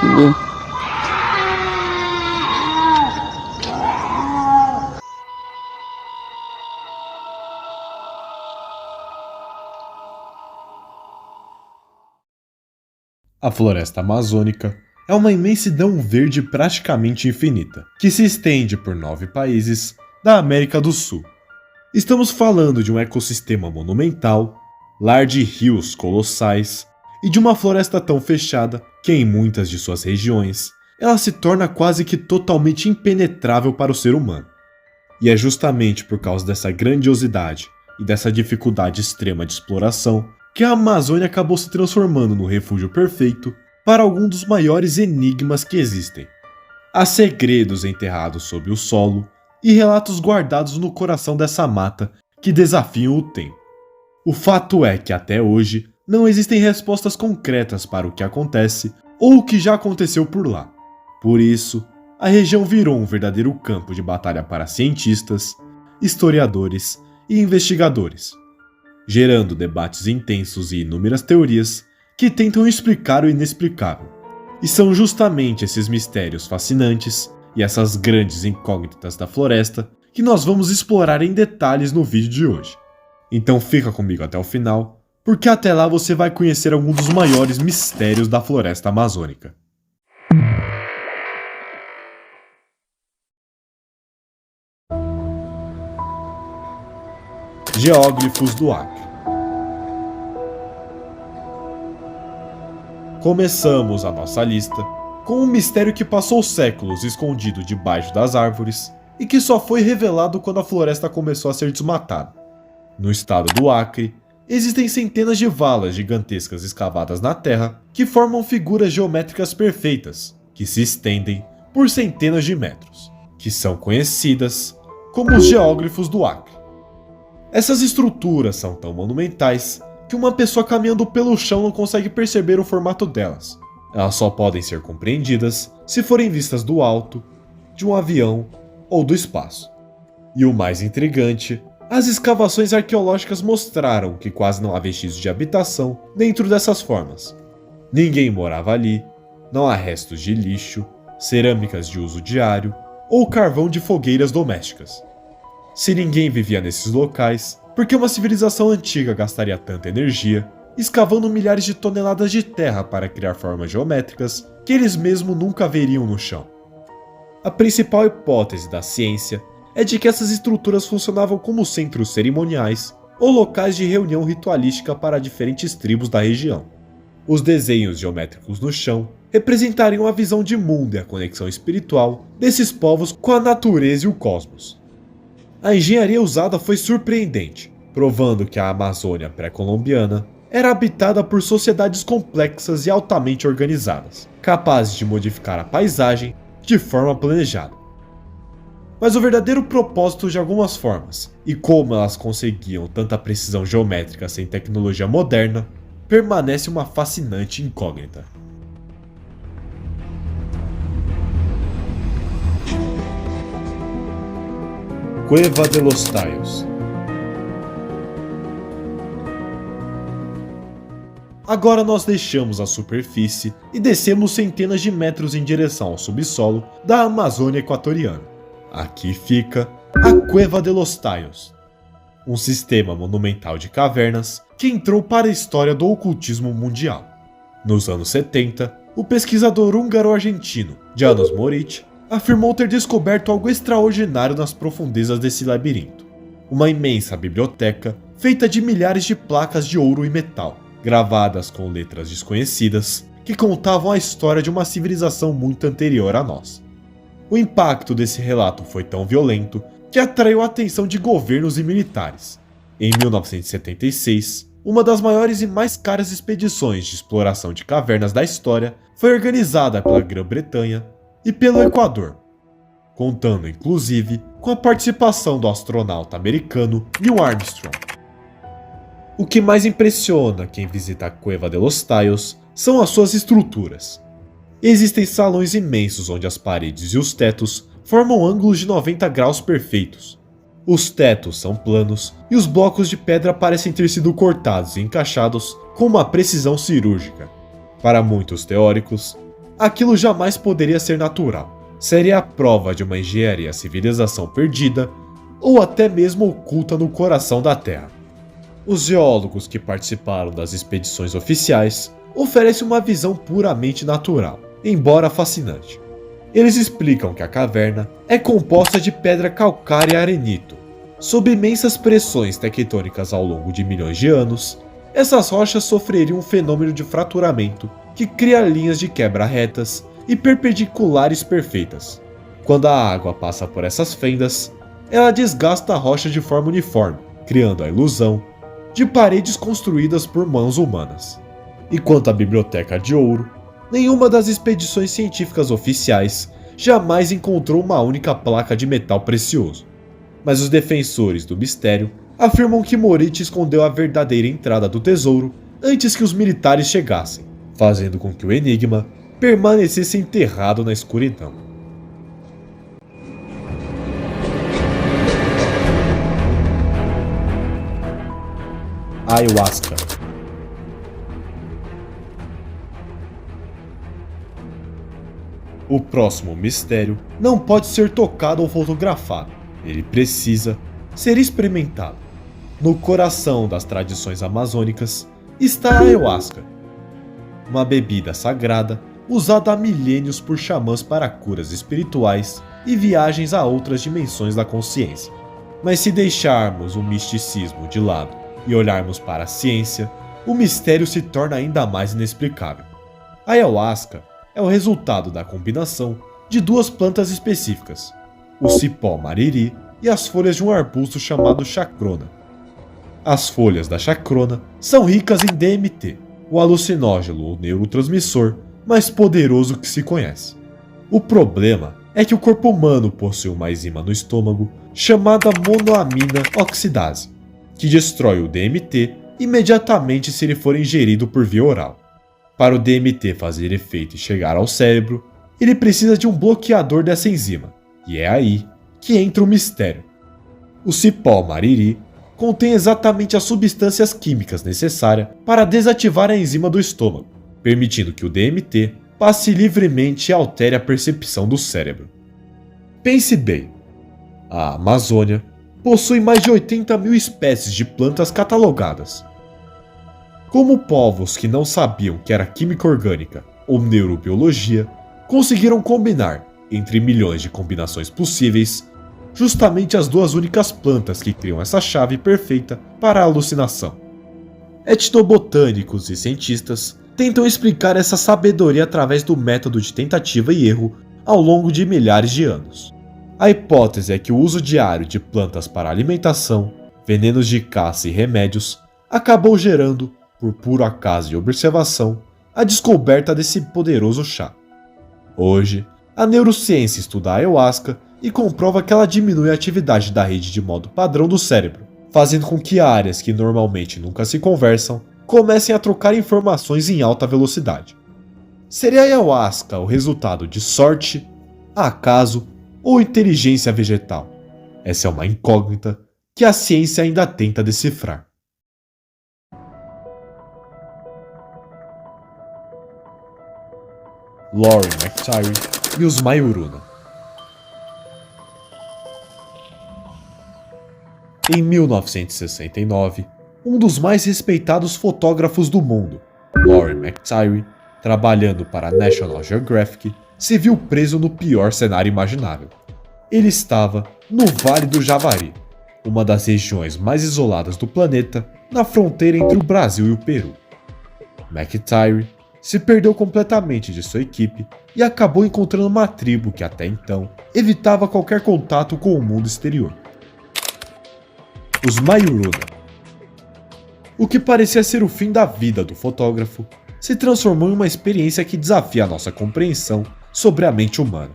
Entendeu? A floresta amazônica é uma imensidão verde praticamente infinita, que se estende por 9 países da América do Sul. Estamos falando de um ecossistema monumental, lar de rios colossais e de uma floresta tão fechada que em muitas de suas regiões ela se torna quase que totalmente impenetrável para o ser humano. E é justamente por causa dessa grandiosidade e dessa dificuldade extrema de exploração que a Amazônia acabou se transformando no refúgio perfeito para alguns dos maiores enigmas que existem. Há segredos enterrados sob o solo e relatos guardados no coração dessa mata que desafiam o tempo. O fato é que até hoje não existem respostas concretas para o que acontece ou o que já aconteceu por lá. Por isso, a região virou um verdadeiro campo de batalha para cientistas, historiadores e investigadores, gerando debates intensos e inúmeras teorias que tentam explicar o inexplicável. E são justamente esses mistérios fascinantes e essas grandes incógnitas da floresta que nós vamos explorar em detalhes no vídeo de hoje. Então fica comigo até o final, porque até lá você vai conhecer alguns dos maiores mistérios da floresta amazônica. Geóglifos do Acre. Começamos a nossa lista com um mistério que passou séculos escondido debaixo das árvores e que só foi revelado quando a floresta começou a ser desmatada. No estado do Acre, existem centenas de valas gigantescas escavadas na terra que formam figuras geométricas perfeitas, que se estendem por centenas de metros, que são conhecidas como os geóglifos do Acre. Essas estruturas são tão monumentais que uma pessoa caminhando pelo chão não consegue perceber o formato delas. Elas só podem ser compreendidas se forem vistas do alto, de um avião ou do espaço. E o mais intrigante, as escavações arqueológicas mostraram que quase não há vestígios de habitação dentro dessas formas. Ninguém morava ali, não há restos de lixo, cerâmicas de uso diário ou carvão de fogueiras domésticas. Se ninguém vivia nesses locais, por que uma civilização antiga gastaria tanta energia escavando milhares de toneladas de terra para criar formas geométricas que eles mesmos nunca veriam no chão? A principal hipótese da ciência é de que essas estruturas funcionavam como centros cerimoniais ou locais de reunião ritualística para diferentes tribos da região. Os desenhos geométricos no chão representariam a visão de mundo e a conexão espiritual desses povos com a natureza e o cosmos. A engenharia usada foi surpreendente, provando que a Amazônia pré-colombiana era habitada por sociedades complexas e altamente organizadas, capazes de modificar a paisagem de forma planejada. Mas o verdadeiro propósito de algumas formas, e como elas conseguiam tanta precisão geométrica sem tecnologia moderna, permanece uma fascinante incógnita. Cueva de los Tallos. Agora nós deixamos a superfície e descemos centenas de metros em direção ao subsolo da Amazônia equatoriana. Aqui fica a Cueva de los Tallos, um sistema monumental de cavernas que entrou para a história do ocultismo mundial. Nos anos 70, o pesquisador húngaro-argentino János Moritz afirmou ter descoberto algo extraordinário nas profundezas desse labirinto. Uma imensa biblioteca feita de milhares de placas de ouro e metal, gravadas com letras desconhecidas que contavam a história de uma civilização muito anterior a nós. O impacto desse relato foi tão violento que atraiu a atenção de governos e militares. Em 1976, uma das maiores e mais caras expedições de exploração de cavernas da história foi organizada pela Grã-Bretanha e pelo Equador, contando inclusive com a participação do astronauta americano Neil Armstrong. O que mais impressiona quem visita a Cueva de los Tallos são as suas estruturas. Existem salões imensos onde as paredes e os tetos formam ângulos de 90 graus perfeitos. Os tetos são planos e os blocos de pedra parecem ter sido cortados e encaixados com uma precisão cirúrgica. Para muitos teóricos, aquilo jamais poderia ser natural. Seria a prova de uma engenharia civilização perdida ou até mesmo oculta no coração da Terra. Os geólogos que participaram das expedições oficiais oferecem uma visão puramente natural, embora fascinante. Eles explicam que a caverna é composta de pedra calcária e arenito. Sob imensas pressões tectônicas ao longo de milhões de anos, essas rochas sofreriam um fenômeno de fraturamento que cria linhas de quebra retas e perpendiculares perfeitas. Quando a água passa por essas fendas, ela desgasta a rocha de forma uniforme, criando a ilusão de paredes construídas por mãos humanas. E quanto à Biblioteca de Ouro, nenhuma das expedições científicas oficiais jamais encontrou uma única placa de metal precioso. Mas os defensores do mistério afirmam que Moritz escondeu a verdadeira entrada do tesouro antes que os militares chegassem, fazendo com que o enigma permanecesse enterrado na escuridão. Ayahuasca. O próximo mistério não pode ser tocado ou fotografado, ele precisa ser experimentado. No coração das tradições amazônicas está a ayahuasca, uma bebida sagrada usada há milênios por xamãs para curas espirituais e viagens a outras dimensões da consciência. Mas se deixarmos o misticismo de lado e olharmos para a ciência, o mistério se torna ainda mais inexplicável. A ayahuasca é o resultado da combinação de duas plantas específicas, o cipó mariri e as folhas de um arbusto chamado chacrona. As folhas da chacrona são ricas em DMT, o alucinógeno ou neurotransmissor mais poderoso que se conhece. O problema é que o corpo humano possui uma enzima no estômago chamada monoamina oxidase, que destrói o DMT imediatamente se ele for ingerido por via oral. Para o DMT fazer efeito e chegar ao cérebro, ele precisa de um bloqueador dessa enzima, e é aí que entra o mistério. O cipó mariri contém exatamente as substâncias químicas necessárias para desativar a enzima do estômago, permitindo que o DMT passe livremente e altere a percepção do cérebro. Pense bem, a Amazônia possui mais de 80 mil espécies de plantas catalogadas. Como povos que não sabiam que era química orgânica ou neurobiologia conseguiram combinar, entre milhões de combinações possíveis, justamente as duas únicas plantas que criam essa chave perfeita para a alucinação. Etnobotânicos e cientistas tentam explicar essa sabedoria através do método de tentativa e erro ao longo de milhares de anos. A hipótese é que o uso diário de plantas para alimentação, venenos de caça e remédios acabou gerando, por puro acaso e observação, a descoberta desse poderoso chá. Hoje, a neurociência estuda a ayahuasca e comprova que ela diminui a atividade da rede de modo padrão do cérebro, fazendo com que áreas que normalmente nunca se conversam comecem a trocar informações em alta velocidade. Seria a ayahuasca o resultado de sorte, acaso ou inteligência vegetal? Essa é uma incógnita que a ciência ainda tenta decifrar. Lauren McTyre e os Mayuruna. Em 1969, um dos mais respeitados fotógrafos do mundo, Lauren McTyre, trabalhando para a National Geographic, se viu preso no pior cenário imaginável. Ele estava no Vale do Javari, uma das regiões mais isoladas do planeta, na fronteira entre o Brasil e o Peru. McTyre se perdeu completamente de sua equipe e acabou encontrando uma tribo que até então evitava qualquer contato com o mundo exterior. Os Mayuruna. O que parecia ser o fim da vida do fotógrafo se transformou em uma experiência que desafia a nossa compreensão sobre a mente humana.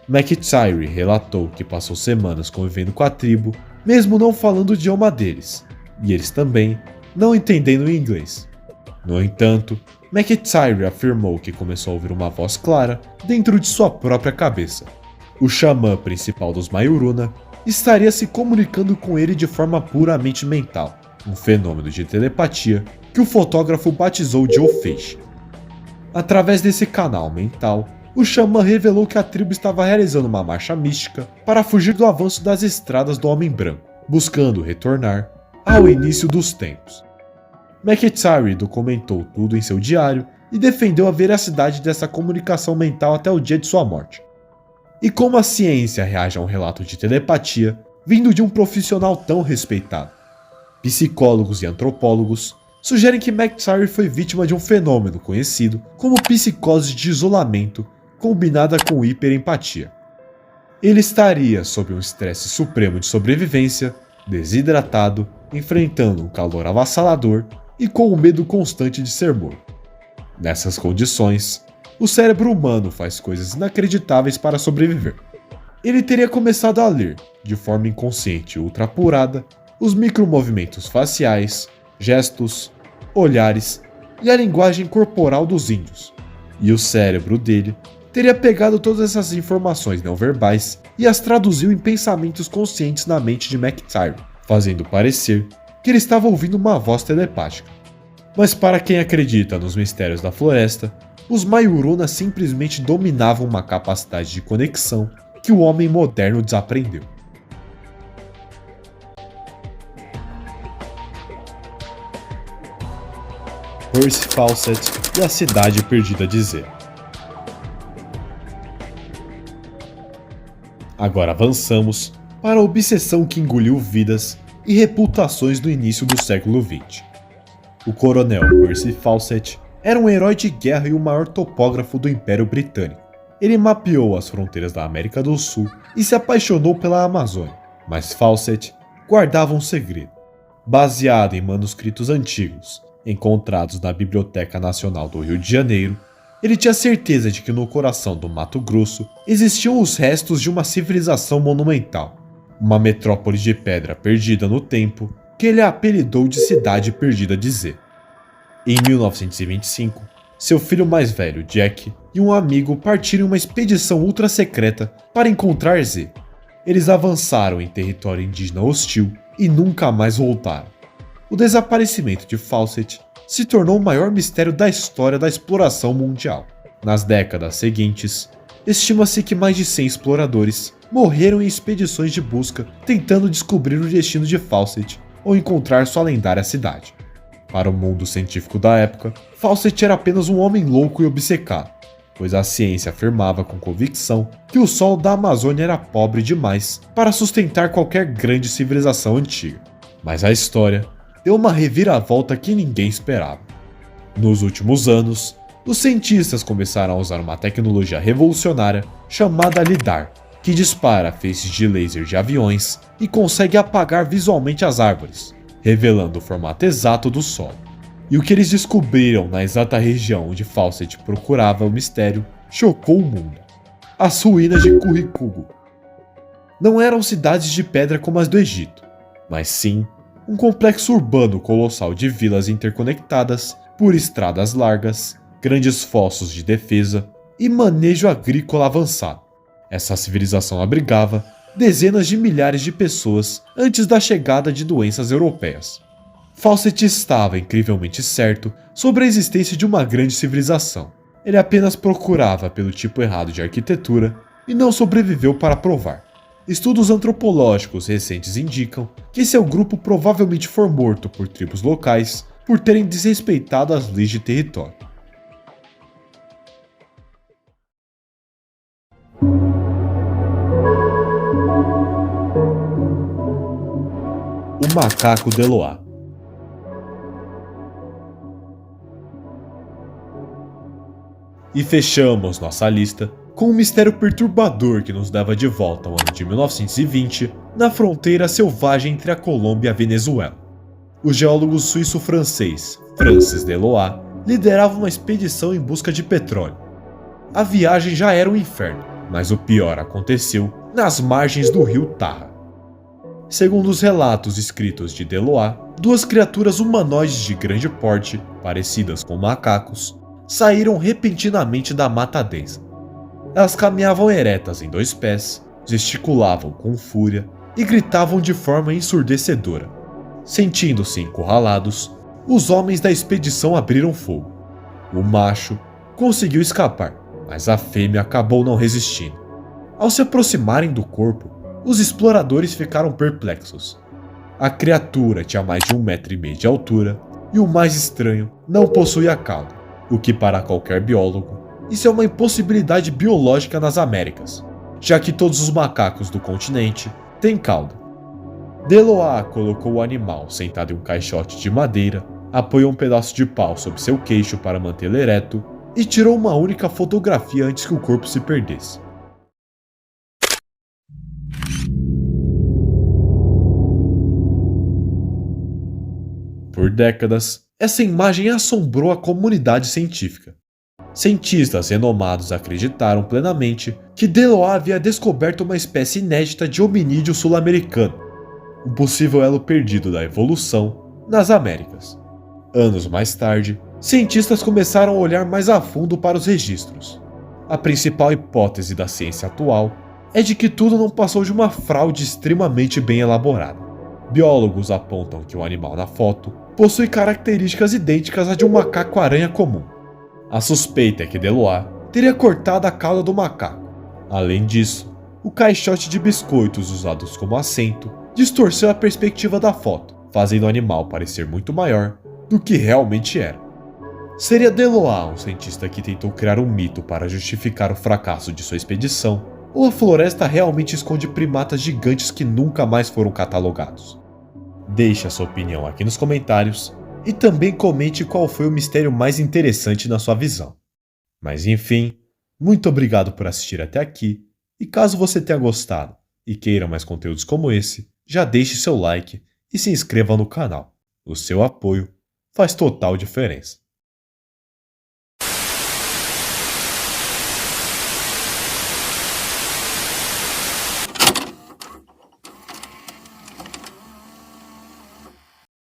McTyre relatou que passou semanas convivendo com a tribo, mesmo não falando o idioma deles, e eles também não entendendo o inglês. No entanto, McTyre afirmou que começou a ouvir uma voz clara dentro de sua própria cabeça. O xamã principal dos Mayuruna estaria se comunicando com ele de forma puramente mental, um fenômeno de telepatia que o fotógrafo batizou de Ofeixe. Através desse canal mental, o xamã revelou que a tribo estava realizando uma marcha mística para fugir do avanço das estradas do Homem Branco, buscando retornar ao início dos tempos. McIntyre documentou tudo em seu diário e defendeu a veracidade dessa comunicação mental até o dia de sua morte. E como a ciência reage a um relato de telepatia vindo de um profissional tão respeitado? Psicólogos e antropólogos sugerem que McIntyre foi vítima de um fenômeno conhecido como psicose de isolamento combinada com hiperempatia. Ele estaria sob um estresse supremo de sobrevivência, desidratado, enfrentando um calor avassalador e com o medo constante de ser morto. Nessas condições, o cérebro humano faz coisas inacreditáveis para sobreviver. Ele teria começado a ler, de forma inconsciente e ultra apurada, os micromovimentos faciais, gestos, olhares e a linguagem corporal dos índios. E o cérebro dele teria pegado todas essas informações não verbais e as traduziu em pensamentos conscientes na mente de McIntyre, fazendo parecer que ele estava ouvindo uma voz telepática. Mas para quem acredita nos mistérios da floresta, os Maiuruna simplesmente dominavam uma capacidade de conexão que o homem moderno desaprendeu. Percy Fawcett e a Cidade Perdida de Z. Agora avançamos para a obsessão que engoliu vidas e reputações do início do século XX. O coronel Percy Fawcett era um herói de guerra e o maior topógrafo do Império Britânico. Ele mapeou as fronteiras da América do Sul e se apaixonou pela Amazônia, mas Fawcett guardava um segredo. Baseado em manuscritos antigos, encontrados na Biblioteca Nacional do Rio de Janeiro, ele tinha certeza de que no coração do Mato Grosso existiam os restos de uma civilização monumental, uma metrópole de pedra perdida no tempo que ele apelidou de Cidade Perdida de Z. Em 1925, seu filho mais velho, Jack, e um amigo partiram em uma expedição ultra secreta para encontrar Z. Eles avançaram em território indígena hostil e nunca mais voltaram. O desaparecimento de Fawcett se tornou o maior mistério da história da exploração mundial. Nas décadas seguintes, estima-se que mais de 100 exploradores morreram em expedições de busca tentando descobrir o destino de Fawcett ou encontrar sua lendária cidade. Para o mundo científico da época, Fawcett era apenas um homem louco e obcecado, pois a ciência afirmava com convicção que o solo da Amazônia era pobre demais para sustentar qualquer grande civilização antiga. Mas a história deu uma reviravolta que ninguém esperava. Nos últimos anos, os cientistas começaram a usar uma tecnologia revolucionária chamada LIDAR, que dispara feixes de laser de aviões e consegue apagar visualmente as árvores, revelando o formato exato do solo. E o que eles descobriram na exata região onde Fawcett procurava o mistério chocou o mundo. As ruínas de Curricugo. Não eram cidades de pedra como as do Egito, mas sim um complexo urbano colossal de vilas interconectadas por estradas largas, grandes fossos de defesa e manejo agrícola avançado. Essa civilização abrigava dezenas de milhares de pessoas antes da chegada de doenças europeias. Fawcett estava incrivelmente certo sobre a existência de uma grande civilização. Ele apenas procurava pelo tipo errado de arquitetura e não sobreviveu para provar. Estudos antropológicos recentes indicam que seu grupo provavelmente foi morto por tribos locais por terem desrespeitado as leis de território. O macaco Deloá. E fechamos nossa lista com um mistério perturbador que nos leva de volta ao ano de 1920, na fronteira selvagem entre a Colômbia e a Venezuela. O geólogo suíço-francês Francis Deloá liderava uma expedição em busca de petróleo. A viagem já era um inferno, mas o pior aconteceu nas margens do rio Tarra. Segundo os relatos escritos de Deloá, duas criaturas humanoides de grande porte, parecidas com macacos, saíram repentinamente da mata densa. Elas caminhavam eretas em 2 pés, gesticulavam com fúria e gritavam de forma ensurdecedora. Sentindo-se encurralados, os homens da expedição abriram fogo. O macho, conseguiu escapar, mas a fêmea acabou não resistindo. Ao se aproximarem do corpo, os exploradores ficaram perplexos. A criatura tinha mais de 1,5 m de altura e, o mais estranho, não possuía cauda, o que para qualquer biólogo, isso é uma impossibilidade biológica nas Américas, já que todos os macacos do continente têm cauda. Deloá colocou o animal sentado em um caixote de madeira, apoiou um pedaço de pau sobre seu queixo para mantê-lo ereto e tirou uma única fotografia antes que o corpo se perdesse. Por décadas, essa imagem assombrou a comunidade científica. Cientistas renomados acreditaram plenamente que Deloá havia descoberto uma espécie inédita de hominídeo sul-americano, um possível elo perdido da evolução nas Américas. Anos mais tarde, cientistas começaram a olhar mais a fundo para os registros. A principal hipótese da ciência atual é de que tudo não passou de uma fraude extremamente bem elaborada. Biólogos apontam que o animal na foto possui características idênticas à de um macaco-aranha comum. A suspeita é que Deloá teria cortado a cauda do macaco. Além disso, o caixote de biscoitos usados como assento distorceu a perspectiva da foto, fazendo o animal parecer muito maior do que realmente era. Seria Deloá um cientista que tentou criar um mito para justificar o fracasso de sua expedição, ou a floresta realmente esconde primatas gigantes que nunca mais foram catalogados? Deixe a sua opinião aqui nos comentários e também comente qual foi o mistério mais interessante na sua visão. Mas enfim, muito obrigado por assistir até aqui, e caso você tenha gostado e queira mais conteúdos como esse, já deixe seu like e se inscreva no canal. O seu apoio faz total diferença.